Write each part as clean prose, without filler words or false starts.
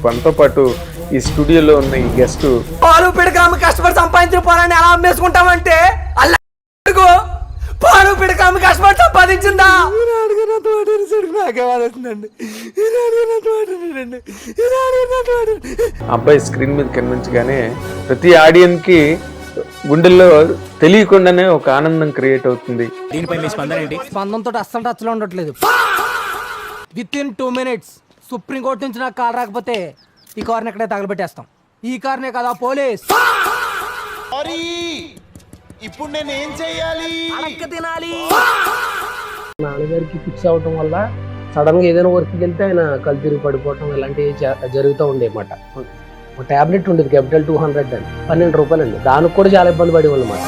మనతో పాటు ఈ స్టూడియోలో ఉన్న ఈ గెస్ట్ పాలు పిడకాము కష్టపడి సంపాదించిన పొలాన్ని ఎలా అమ్మేసుకుంటామంటే అల్లా పాలు పిడకాము కష్టపడి సంపాదించిందా అబ్బాయి స్క్రీన్ మీద కనిపించగానే ప్రతి ఆడియన్స్ కి గుండెల్లో తెలియకుండానే ఒక ఆనందం క్రియేట్ అవుతుంది. దీనిపై మీ స్పందన ఏంటి? స్పందనతో అస్సలు టచ్లో ఉండట్లేదు. విత్ ఇన్ 2 minutes సుప్రీంకోర్టు నుంచి నాకు కాల్ రాకపోతే ఈ కార్ని ఎక్కడే తగలబెట్టేస్తాం. ఈ కార్నే కదా పోలీస్. ఇప్పుడు నేను ఏం చెయ్యాలి? అడక్క తినాలి. నాన్నగారికి ఫిక్స్ అవటం వల్ల సడన్ గా ఏదైనా వర్క్కి వెళ్తే ఆయన కళ్ళు తిరిగి పడిపోవటం ఇలాంటివి జరుగుతూ ఉండే అన్నమాట. ఒక టాబ్లెట్ ఉండేది క్యాపిటల్ 200 అని, 12 రూపాయలు అండి. దానికి కూడా చాలా ఇబ్బంది పడేవాళ్ళు అన్నమాట.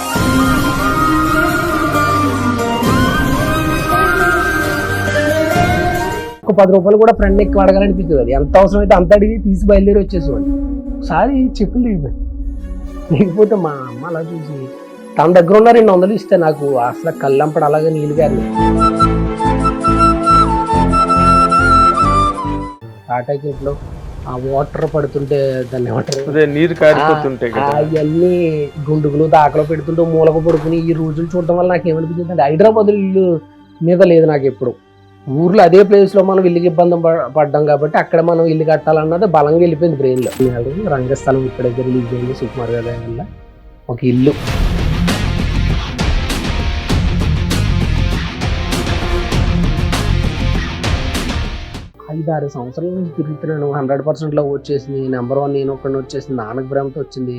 ఒక 10 రూపాయలు కూడా ఫ్రెండ్ ఎక్కువ అడగాలనిపించేది. అది ఎంత అవసరం అయితే అంత అడిగి తీసి బయలుదేరి వచ్చేసేవాడిని. ఒకసారి చెప్పులు దిగిపోయి లేకపోతే మా అమ్మ అలా చూసి తన దగ్గర ఉన్న 200 ఇస్తే నాకు అసలు కళ్ళంపడు అలాగే నీళ్ళు గారి టాటాకిట్లో ఆ వాటర్ పడుతుంటే దాన్ని ఏమంటారు, నీరు కారిపోతుంటాయి అవన్నీ గుండుగులు దాకలో పెడుతుంటే మూలకు పడుకుని ఈ రోజులు చూడటం వల్ల నాకు ఏమనిపించింది అంటే హైదరాబాద్ ఇల్లు మీద లేదు నాకు ఎప్పుడు. ఊర్లో అదే ప్లేస్లో మనం ఇల్లుకి ఇబ్బంది పడ్డాం కాబట్టి అక్కడ మనం ఇల్లు కట్టాలన్నది బలంగా వెళ్ళిపోయింది బ్రెయిన్లో. రంగస్థలం ఇక్కడ రిలీజ్ అయింది సుకుమార్ గారి వల్ల ఒక ఇల్లు. 5-6 సంవత్సరాల నుంచి తిరుగుతున్నాను. 100% వచ్చేసింది. నెంబర్ 1 నేను ఒక్కడిని వచ్చేసింది. నాన్నకు భ్రమతో వచ్చింది.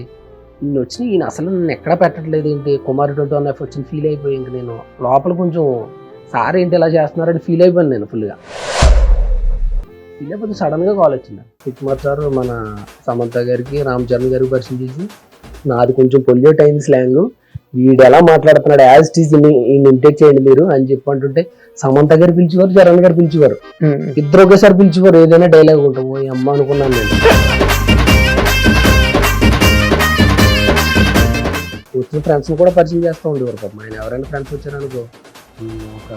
ఈయన వచ్చి ఈయన అసలు నన్ను ఎక్కడ పెట్టట్లేదు ఏంటి, కుమారుడితో నాకు వచ్చింది ఫీల్ అయిపోయి ఇంక నేను లోపల కొంచెం సార్ ఏంటి ఇలా చేస్తున్నారని ఫీల్ అయిపోయాను నేను ఫుల్గా. ఫీల్ అయిపోతే సడన్గా కాల్ వచ్చింది. సుకుమార్ సార్ మన సమంత గారికి రామ్ చరణ్ గారికి పరిచయం చేసి నాది కొంచెం పొల్యూట్ అయింది స్లాంగ్, వీడు ఎలా మాట్లాడుతున్నాడు యాజ్ ఇట్ ఈజ్ ఈయన ఇంటేక్ చేయండి మీరు అని చెప్పి అంటుంటే సమంత గారు పిలిచేవారు, చరణ్ గారు పిలిచేవారు, ఇద్దరు ఒకేసారి పిలిచేవారు. ఏదైనా డైలాగ్ ఉంటాం ఓ అమ్మ అనుకున్నాను నేను. వచ్చిన ఫ్రెండ్స్ని కూడా పరిచయం చేస్తూ ఉండేవారు పాపం. ఆయన ఎవరైనా ఫ్రెండ్స్ వచ్చారనుకో ఒక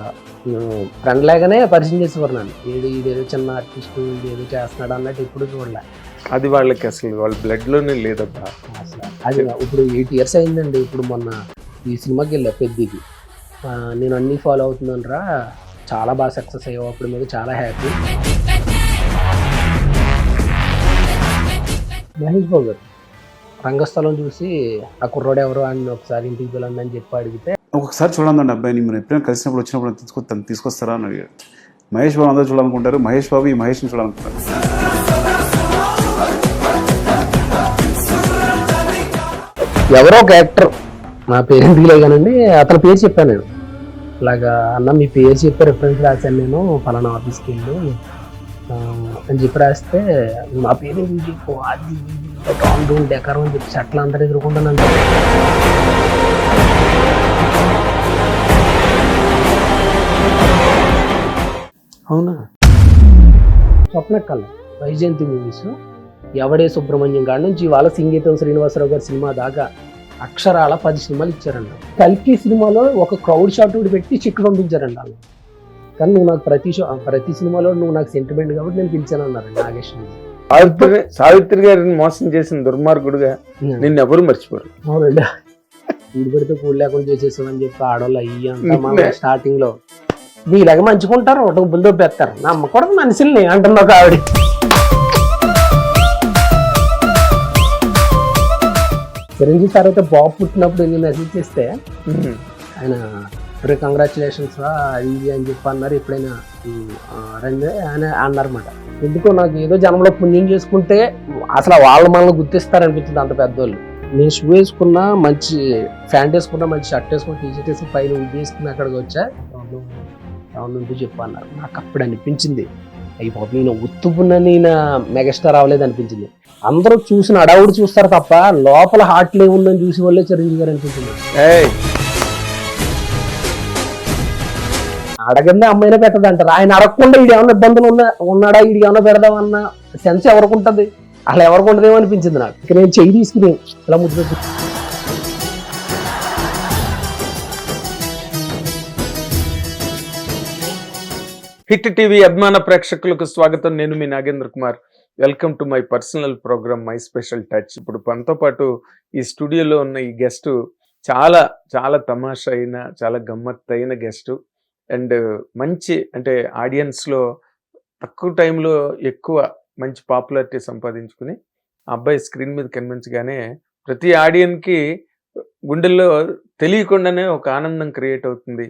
ఫ్రెండ్ లాగానే పరిచయం చేసేవారు నన్ను. ఇదేదో చిన్న ఆర్టిస్టు ఇదేదో చేస్తున్నాడు అన్నట్టు ఎప్పుడు చూడలే. అది వాళ్ళకి అసలు వాళ్ళ బ్లడ్ లోనే లేదబ్బా అసలు. అది ఇప్పుడు 8 years అయిందండి. ఇప్పుడు మొన్న ఈ సినిమాకి వెళ్ళా పెద్దకి. నేను అన్నీ ఫాలో అవుతున్నాను రా, చాలా బాగా సక్సెస్ అయ్యావు, అప్పుడు మీద చాలా హ్యాపీ. మహేష్ బాబు గారు రంగస్థలం చూసి ఆ కుర్రోడు ఎవరు అని ఒకసారి ఇంటికి వెళ్ళండి అని చెప్పి అడిగితే ఒకసారి చూడండి అబ్బాయిని మీరు ఎప్పుడైనా కలిసినప్పుడు వచ్చినప్పుడు తీసుకొస్తారా అని అడిగారు. మహేష్ బాబు అందరూ చూడాలనుకుంటారు, మహేష్ బాబు ఈ మహేష్ని చూడాలనుకుంటారు. ఎవరో ఒక యాక్టర్ నా పేరు ఎందుకు లేగానండి, అతని పేరు చెప్పాను నేను. ఇలాగా అన్న మీ పేరు చెప్పి రిఫరెన్స్ రాశాను నేను ఫలానా ఆఫీస్కి వెళ్ళు అని చెప్పి రాస్తే నా పేరు ఎందుకు చెప్పు అది టామ్ డూన్ డెకరం అని చెప్పి చెట్లు అందరూ ఎదుర్కొంటానండి. అవునా స్వప్నకళ వైజయంతి మూవీస్ ఎవడే సుబ్రహ్మణ్యం కాడి నుంచి ఇవాళ సంగీతం శ్రీనివాసరావు గారి సినిమా దాకా అక్షరాల 10 సినిమాలు ఇచ్చారండి. కల్కి సినిమాలో ఒక క్రౌడ్ షాట్ పెట్టి చిక్కు పంపించారండి వాళ్ళు. కానీ నువ్వు నాకు ప్రతి సినిమాలో నువ్వు నాకు సెంటిమెంట్ కాబట్టి నేను పిలిచాను అన్నారండి నాగేష్. సావిత్రి గారిని మోసం చేసిన దుర్మార్గుడుగా నిన్ను ఎవరు మర్చిపోరు. అవునండి, కూడి పెడితే కూడి లేకుండా చేసేసామని చెప్పి ఆడవాళ్ళు అయ్యి అంతా మన స్టార్టింగ్ లో వీళ్ళగా మంచుకుంటారు, ఒకటి బుల్దో పెడతారు, నమ్మకూడదు మనుషుల్ని అంటుంది ఒక ఆవిడ. చిరంజీవి సార్ అయితే బాబు పుట్టినప్పుడు నేను మెసేజ్ చేస్తే ఆయన ఇప్పుడు కంగ్రాచులేషన్స్ అది అని చెప్పి అన్నారు. ఎప్పుడైనా ఆయన అన్నారన్నమాట. ఎందుకో నాకు ఏదో జనంలో పుణ్యం చేసుకుంటే అసలు వాళ్ళు మనల్ని గుర్తిస్తారనిపించింది అంత పెద్దోళ్ళు. నేను షూ వేసుకున్నా, మంచి ప్యాంట్ వేసుకున్నా, మంచి షర్ట్ వేసుకున్నా, టీషర్ట్ వేసుకుని పైన ఉద్ది వేసుకుని అక్కడికి వచ్చా అవును చెప్పు అన్నారు. నాకు అప్పుడు అనిపించింది అయిపోతుంది నేను ఉత్తుపున్న నేను మెగాస్టార్ అవ్వలేదు అనిపించింది. అందరూ చూసిన అడవుడు చూస్తారు తప్ప లోపల హార్ట్లో ఏముందని చూసి వాళ్ళే చిరంజీవి గారు అనిపించింది. అడగందే అమ్మాయినా పెట్టదంటారు. ఆయన అడగకుండా వీడు ఏమన్నా ఇబ్బందులు ఉన్నాడా, వీడికి ఏమన్నా పెడదామన్న సెన్స్ ఎవరికి ఉంటుంది, అలా ఎవరికి ఉండదేమో అనిపించింది నాకు. ఇక నేను చెయ్యి తీసుకుని ఇలా ముద్దు. హిట్ టీవీ అభిమాన ప్రేక్షకులకు స్వాగతం. నేను మీ Nagendra Kumar. Welcome to my personal programme my special touch. ఇప్పుడు మనతో పాటు ఈ స్టూడియోలో ఉన్న ఈ గెస్ట్ చాలా చాలా తమాషా అయిన చాలా గమ్మత్తు అయిన గెస్ట్ అండ్ మంచి అంటే ఆడియన్స్లో తక్కువ టైంలో ఎక్కువ మంచి పాపులారిటీ సంపాదించుకుని ఆ అబ్బాయి స్క్రీన్ మీద కనిపించగానే ప్రతి ఆడియన్కి గుండెల్లో తెలియకుండానే ఒక ఆనందం క్రియేట్ అవుతుంది.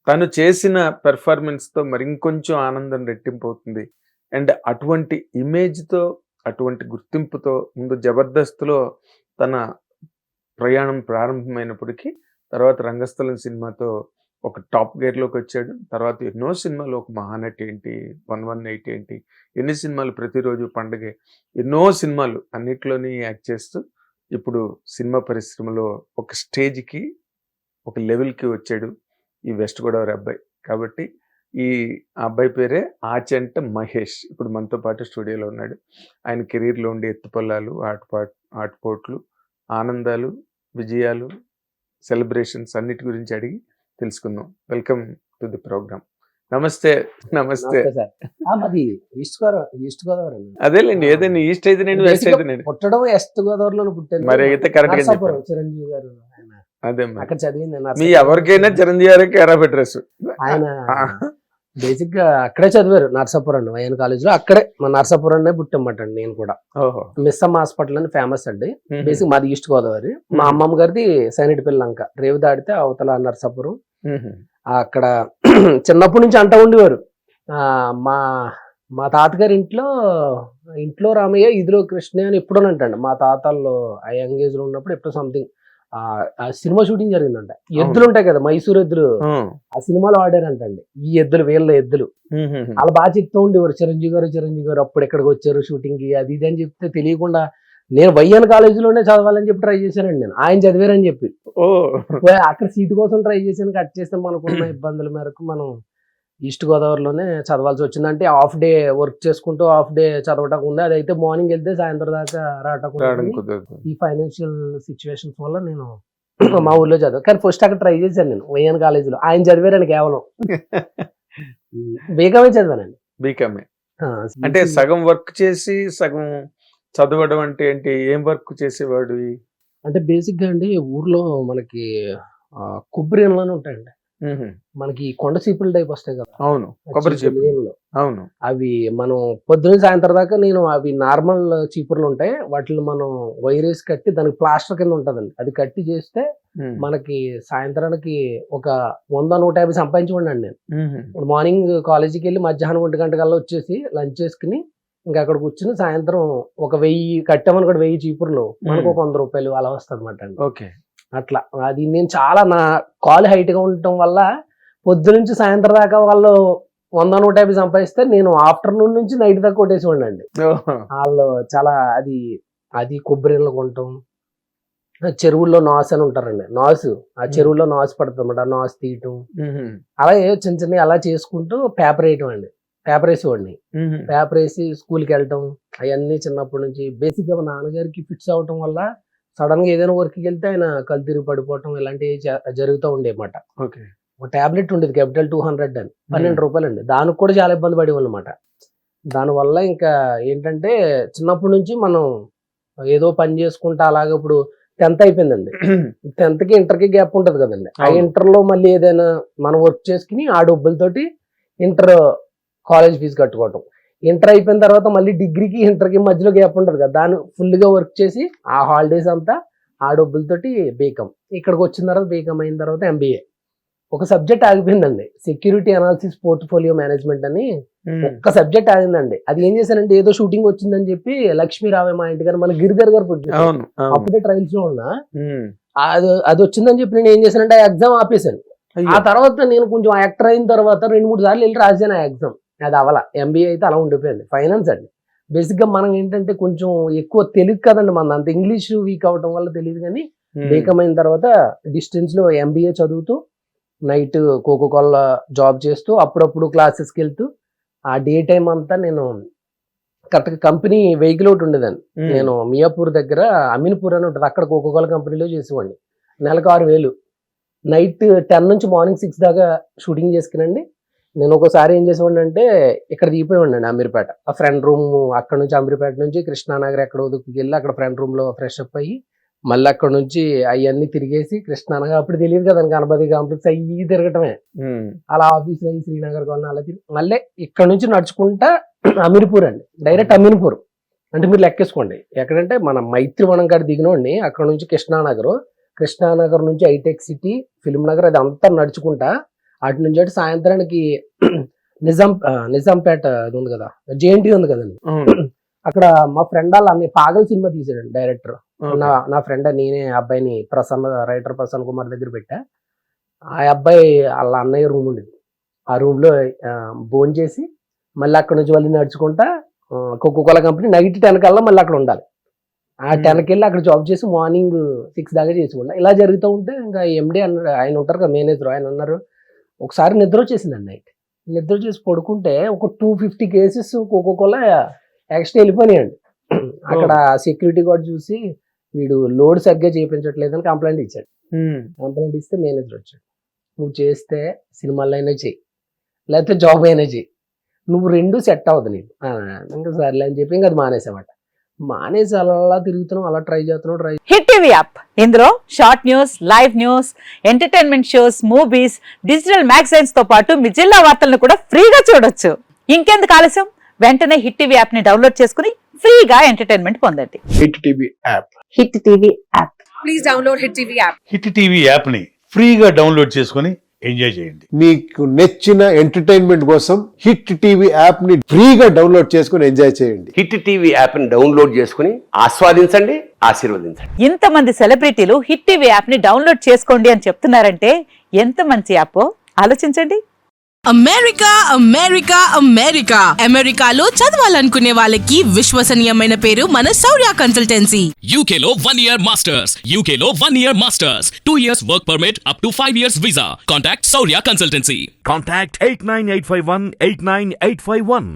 తను చేసిన పెర్ఫార్మెన్స్తో మరి ఇంకొంచెం ఆనందం రెట్టింపు అవుతుంది. అండ్ అటువంటి ఇమేజ్తో అటువంటి గుర్తింపుతో ముందు జబర్దస్త్లో తన ప్రయాణం ప్రారంభమైనప్పటికీ తర్వాత రంగస్థలం సినిమాతో ఒక టాప్ గేర్లోకి వచ్చాడు. తర్వాత ఎన్నో సినిమాలు, ఒక మహానటి ఏంటి, 118 ఏంటి, ఎన్ని సినిమాలు, ప్రతిరోజు పండగే, ఎన్నో సినిమాలు అన్నిట్లోని యాక్ట్ చేస్తూ ఇప్పుడు సినిమా పరిశ్రమలో ఒక స్టేజ్కి ఒక లెవెల్కి వచ్చాడు ఈ వెస్ట్ గోదావరి అబ్బాయి. కాబట్టి ఈ అబ్బాయి పేరే ఆచంట మహేష్. ఇప్పుడు మనతో పాటు స్టూడియోలో ఉన్నాడు. ఆయన కెరీర్లో ఉండే ఎత్తుపల్లాలు, ఆటుపోట్లు, ఆనందాలు, విజయాలు, సెలబ్రేషన్స్ అన్నిటి గురించి అడిగి తెలుసుకుందాం. Welcome to the program. నమస్తే. నమస్తే. మాది ఈస్ట్ గోదావరి. అదేలేండి, ఏదైనా ఈస్ట్ అయితే నేను వెస్ట్ అయితే నేను పుట్టడం వెస్ట్ గోదావరిలో పుట్టాను. మరి అయితే కరెక్ట్ గా చెప్పారు. చిరంజీవి గారు అదే అక్కడ చదివింది. మీ ఎవరికైనా చిరంజీవి గారికి ఎరాబ్ అడ్రస్. ఆయన బేసిక్ గా అక్కడే చదివారు, నర్సాపురం వైఎన్ కాలేజ్ లో. అక్కడే మన నర్సాపురం పుట్టమాట అండి. నేను కూడా మిస్సమ్ హాస్పిటల్ అని ఫేమస్ అండి. బేసిక్ మాది ఈస్ట్ గోదావరి. మా అమ్మమ్మ గారిది సైనిటిపల్లి లంక, రేవు దాడితే అవతల నర్సాపురం. అక్కడ చిన్నప్పటి నుంచి అంటూ ఉండేవారు, మా మా తాతగారి ఇంట్లో రామయ్య ఇదిలో కృష్ణ అని ఎప్పుడో అంటండి. మా తాతల్లో ఆ యంగ్ ఏజ్ లో ఉన్నప్పుడు ఎప్పుడో సంథింగ్ ఆ సినిమా షూటింగ్ జరిగిందంట. ఎద్దులు ఉంటాయి కదా, మైసూర్ ఎద్దులు, ఆ సినిమాలో ఆడారంటండి. ఈ ఎద్దులు, వీళ్ళ ఎద్దులు అలా బాగా చెప్తూ ఉండేవారు. చిరంజీవి గారు అప్పుడు ఎక్కడికి వచ్చారు షూటింగ్ కి, అది ఇది అని చెప్తే తెలియకుండా నేను వైఎన్ కాలేజీలోనే చదవాలని చెప్పి ట్రై చేశానండి. నేను ఆయన చదివారని చెప్పి అక్కడ సీటు కోసం ట్రై చేశాను. కట్ చేస్తే మనకున్న ఇబ్బందుల మేరకు మనం ఈస్ట్ గోదావరిలోనే చదవాల్సి వచ్చింది. అంటే హాఫ్ డే వర్క్ చేసుకుంటూ హాఫ్ డే చదవటం ఉంది. అదైతే మార్నింగ్ వెళ్తే సాయంత్రం దాకా రావటం. ఈ ఫైనాన్షియల్ సిచ్యువేషన్స్ వల్ల నేను మా ఊర్లో చదివా. కానీ ఫస్ట్ అక్కడ ట్రై చేశాను నేను వైఎన్ కాలేజీలో. ఆయన చదివారని కేవలం బీకామే చదివానండి. బీకామే అంటే సగం వర్క్ చేసి సగం చదవడం అంటే ఏంటి? ఏం వర్క్ చేసేవాడు? అంటే బేసిక్ గా అండి ఊర్లో మనకి కొబ్బరి ఎండ్లని ఉంటాయండి. మనకి కొండ చీపుల టైప్ వస్తాయి కదా. అవును, కొబ్బరి చీపులు. అవును, అవి మనం పొద్దున్న సాయంత్రం దాకా నేను అవి నార్మల్ చీపుర్లు ఉంటాయి, వాటిని మనం వైరేసి కట్టి దానికి ప్లాస్టర్ కింద ఉంటదండి. అది కట్టి చేస్తే మనకి సాయంత్రానికి ఒక 100-150 సంపాదించుకోండి నేను. ఇప్పుడు మార్నింగ్ కాలేజీకి వెళ్ళి మధ్యాహ్నం 1 గంట కల్లా వచ్చేసి లంచ్ చేసుకుని ఇంకా అక్కడ కూర్చుని సాయంత్రం ఒక 1000 కట్టామని కూడా 1000 చీపుర్లు మనకు ఒక 100 రూపాయలు అలా వస్తుంది అనమాట అండి. ఓకే, అట్లా. అది నేను చాలా నా కాలు హైట్ గా ఉండటం వల్ల పొద్దు నుంచి సాయంత్రం దాకా వాళ్ళు 100-150 సంపాదిస్తే నేను ఆఫ్టర్నూన్ నుంచి నైట్ దాకా కొట్టేసి ఉండండి. వాళ్ళు చాలా అది కొబ్బరిలో కొనటం. చెరువుల్లో నాసు అని ఉంటారండి, నాసు. ఆ చెరువుల్లో నాసు పడుతుంది, నాసు తీయటం, అలాగే చిన్న చిన్న అలా చేసుకుంటూ పేపర్ వేయటం అండి. పేపర్ వేసేవాడిని. పేపర్ వేసి స్కూల్కి వెళ్ళటం అవన్నీ చిన్నప్పటి నుంచి. బేసిక్ గా మా నాన్నగారికి ఫిట్స్ అవటం వల్ల సడన్ గా ఏదైనా వర్క్కి వెళ్తే ఆయన కళ్ళు తిరిగి పడిపోవటం ఇలాంటివి జరుగుతూ ఉండేమాట. ఒక టాబ్లెట్ ఉండేది క్యాపిటల్ 200 అని, 12 రూపాయలు అండి. దానికి కూడా చాలా ఇబ్బంది పడేవాళ్ళు అనమాట. దానివల్ల ఇంకా ఏంటంటే చిన్నప్పటి నుంచి మనం ఏదో పని చేసుకుంటా అలాగే. ఇప్పుడు 10th అయిపోయిందండి. 10th కి ఇంటర్కి గ్యాప్ ఉంటది కదండి. ఆ ఇంటర్ లో మళ్ళీ ఏదైనా మనం వర్క్ చేసుకుని ఆ డబ్బులతోటి ఇంటర్ కాలేజ్ ఫీజు కట్టుకోవటం. ఇంటర్ అయిపోయిన తర్వాత మళ్ళీ డిగ్రీకి ఇంటర్కి మధ్యలో గ్యాప్ ఉంటుంది కదా, దాన్ని ఫుల్గా వర్క్ చేసి ఆ హాలిడేస్ అంతా ఆ డబ్బులతోటి బీకామ్. ఇక్కడికి వచ్చిన తర్వాత బీకామ్ అయిన తర్వాత MBA. ఒక సబ్జెక్ట్ ఆగిపోయిందండి, సెక్యూరిటీ అనాలిసిస్ పోర్ట్ఫోలియో మేనేజ్మెంట్ అని ఒక్క సబ్జెక్ట్ ఆగిందండి. అది ఏం చేశానంటే ఏదో షూటింగ్ వచ్చిందని చెప్పి లక్ష్మీ రావే మా ఇంటి గారు మన గిరిధర్ గారు అప్పుడే ట్రయల్స్ లో ఉన్నా. అది వచ్చిందని చెప్పి నేను ఏం చేశానంటే ఆ ఎగ్జామ్ ఆపేశాను. ఆ తర్వాత నేను కొంచెం యాక్టర్ అయిన తర్వాత 2-3 సార్లు వెళ్ళి రాసాను ఆ ఎగ్జామ్. అది అవలా. MBA అయితే అలా ఉండిపోయింది. ఫైనాన్స్ అండి. బేసిక్ గా మనం ఏంటంటే కొంచెం ఎక్కువ తెలియదు కదండి, మన అంత ఇంగ్లీష్ వీక్ అవటం వల్ల తెలియదు. కానీ బీకామ్ అయిన తర్వాత డిస్టెన్స్ లో MBA చదువుతూ నైట్ కోకోకోలా జాబ్ చేస్తూ అప్పుడప్పుడు క్లాసెస్కి వెళ్తూ ఆ డే టైం అంతా నేను కరెక్ట్గా కంపెనీ వెహికల్ ఒకటి ఉండేదండి. నేను మియాపూర్ దగ్గర అమీన్పూర్ అని ఉంటుంది, అక్కడ కోకోకోలా కంపెనీలో చేసేవాడిని. నెలకు 6000. నైట్ 10 నుంచి మార్నింగ్ 6 దాకా షూటింగ్ చేసుకునండి. నేను ఒకసారి ఏం చేసేవాడిని అంటే ఇక్కడ దిగిపోయి అమీర్పేట, ఆ ఫ్రెండ్ రూమ్ అక్కడ నుంచి అమీర్పేట నుంచి కృష్ణానగర్ ఎక్కడ ఉదుకుకి వెళ్ళి అక్కడ ఫ్రెండ్ రూమ్ లో ఫ్రెష్ అప్ అయ్యి మళ్ళీ అక్కడ నుంచి అవన్నీ తిరిగేసి కృష్ణానగర్, అప్పుడు తెలియదు కదా గణపతి కాంప్లెక్స్ అయ్యి తిరగటమే, అలా ఆఫీస్ అయ్యి శ్రీనగర్ కాలనీ అలా తిరిగి మళ్ళీ ఇక్కడ నుంచి నడుచుకుంటా అమీర్పూర్ అండి, డైరెక్ట్ అమీర్పూర్. అంటే మీరు లెక్కేసుకోండి ఎక్కడంటే మన మైత్రివనం కాడ దిగినోండి, అక్కడ నుంచి కృష్ణానగర్ నుంచి హైటెక్ సిటీ, ఫిల్మ్ నగర్, అది అంతా నడుచుకుంటా అటు నుంచి అటు సాయంత్రానికి నిజాంపేట అది ఉంది కదా, జేఎన్టీ ఉంది కదండి, అక్కడ మా ఫ్రెండ్ వాళ్ళ అన్ని పాగల్ సినిమా తీసాడండి డైరెక్టర్. నా ఫ్రెండ్ నేనే అబ్బాయిని రైటర్ ప్రసన్న కుమార్ దగ్గర పెట్టా. ఆ అబ్బాయి వాళ్ళ అన్నయ్య రూమ్ ఉండేది, ఆ రూమ్ లో భోజనం చేసి మళ్ళీ అక్కడ నుంచి మళ్ళీ నడుచుకుంటా కోకోకోలా కంపెనీ నైట్ 10 కల్లా మళ్ళీ అక్కడ ఉండాలి. ఆ 10కి వెళ్ళి అక్కడ జాబ్ చేసి మార్నింగ్ 6 దాకా చేసుకుంటా. ఇలా జరుగుతూ ఉంటే ఇంకా ఎండి అన్నాడు, ఆయన ఉంటారు కదా మేనేజర్, ఆయన అన్నారు ఒకసారి నిద్ర వచ్చేసిందండి. నైట్ నిద్ర చేసి పడుకుంటే ఒక 250 కేసెస్ కోకోకోలా ఎక్స్ట్రా వెళ్ళిపోయినాయండి. అక్కడ సెక్యూరిటీ గార్డ్ చూసి వీడు లోడ్ సరిగ్గా చేయించట్లేదని కంప్లైంట్ ఇచ్చాడు. కంప్లైంట్ ఇస్తే మేనేజర్ వచ్చాడు, నువ్వు చేస్తే సినిమాల్లో అయినా చెయ్యి లేకపోతే జాబ్ అయినా చెయ్యి, నువ్వు 2 సెట్ అవ్వదు నీకు. ఇంకా సర్లే అని చెప్పి ఇంకా అది మానేసామాట. మానేసి అలా తిరుగుతున్నాం, అలా ట్రై చేస్తున్నాం. హిట్ టీవీ యాప్, ఇందులో short news, live news, entertainment shows, movies, digital magazines తో పాటు మీ జిల్లా వార్తలను కూడా ఫ్రీగా చూడొచ్చు. ఇంకెందుకు ఆలస్యం, వెంటనే హిట్ టీవీ యాప్ ని డౌన్లోడ్ చేసుకుని ఫ్రీగా ఎంటర్టైన్మెంట్ పొందండి. Hit TV app. Hit TV app. Please download hit TV app. Hit TV app ని ఫ్రీగా డౌన్లోడ్ చేసుకుని ఎంజాయ్ చేయండి. మీకు నచ్చిన ఎంటర్టైన్మెంట్ కోసం హిట్ టీవీ యాప్ ని ఫ్రీగా డౌన్లోడ్ చేసుకుని ఎంజాయ్ చేయండి. హిట్ టీవీ యాప్ ని డౌన్లోడ్ చేసుకుని ఆస్వాదించండి, ఆశీర్వదించండి. ఇంతమంది సెలబ్రిటీలు హిట్ టీవీ యాప్ ని డౌన్లోడ్ చేసుకోండి అని చెప్తున్నారంటే ఎంత మంచి యాప్ ఆలోచించండి. అమెరికా అమెరికా అమెరికా అమెరికాలో చదవాలనుకునే వాళ్ళకి విశ్వసనీయమైన పేరు మన శౌర్య కన్సల్టెన్సీ. UK లో 1 year masters, UK లో 1 year masters, 2 years work permit up to 5 years visa. Contact Saurya Consultancy. Contact 89851 89851.